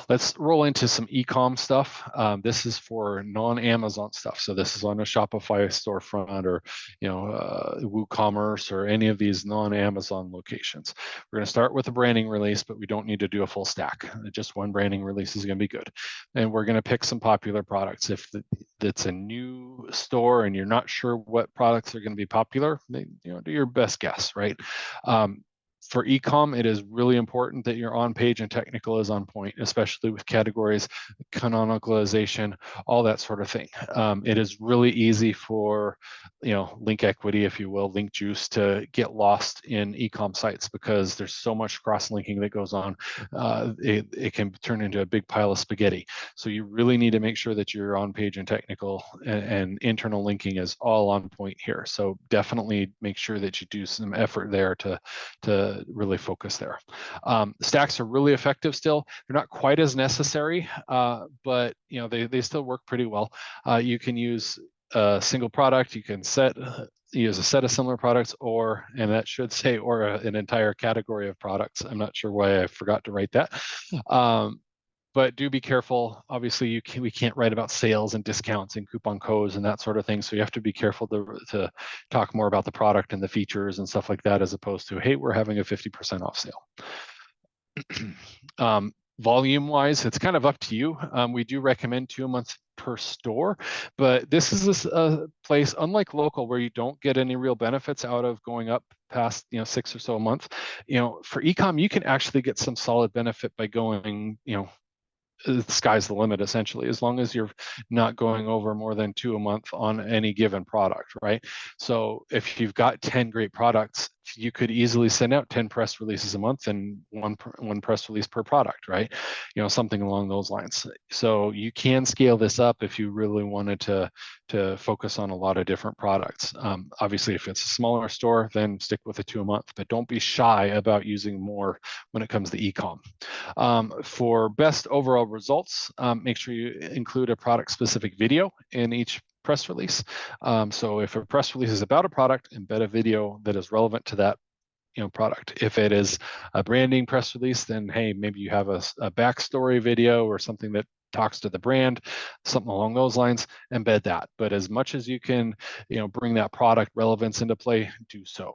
Let's roll into some e-com stuff. This is for non-Amazon stuff. So this is on a Shopify storefront or WooCommerce or any of these non-Amazon locations. We're going to start with a branding release, but we don't need to do a full stack. Just one branding release is going to be good. And we're going to pick some popular products. If it's a new store and you're not sure what products are going to be popular, do your best guess, right? For ecom, it is really important that your on-page and technical is on point, especially with categories, canonicalization, all that sort of thing. It is really easy for, link equity, if you will, link juice to get lost in ecom sites because there's so much cross-linking that goes on. It can turn into a big pile of spaghetti. So you really need to make sure that your on-page and technical and internal linking is all on point here. So definitely make sure that you do some effort there to really focus there. Stacks are really effective still. They're not quite as necessary, but they still work pretty well. You can use a single product. You can use a set of similar products, and that should say an entire category of products. I'm not sure why I forgot to write that. But do be careful. Obviously, we can't write about sales and discounts and coupon codes and that sort of thing. So you have to be careful to talk more about the product and the features and stuff like that, as opposed to, hey, we're having a 50% off sale. Volume-wise, it's kind of up to you. We do recommend 2 a month per store, but this is a place, unlike local, where you don't get any real benefits out of going up past 6 or so a month. For ecom, you can actually get some solid benefit by going, the sky's the limit, essentially, as long as you're not going over more than 2 a month on any given product, right? So if you've got 10 great products, you could easily send out 10 press releases a month and one press release per product, right? Something along those lines. So you can scale this up if you really wanted to focus on a lot of different products. Obviously, if it's a smaller store, then stick with a 2 a month, but don't be shy about using more when it comes to ecom. For best overall results, make sure you include a product-specific video in each press release. So if a press release is about a product, embed a video that is relevant to that product. If it is a branding press release, then hey, maybe you have a backstory video or something that talks to the brand, something along those lines, embed that. But as much as you can, bring that product relevance into play, do so.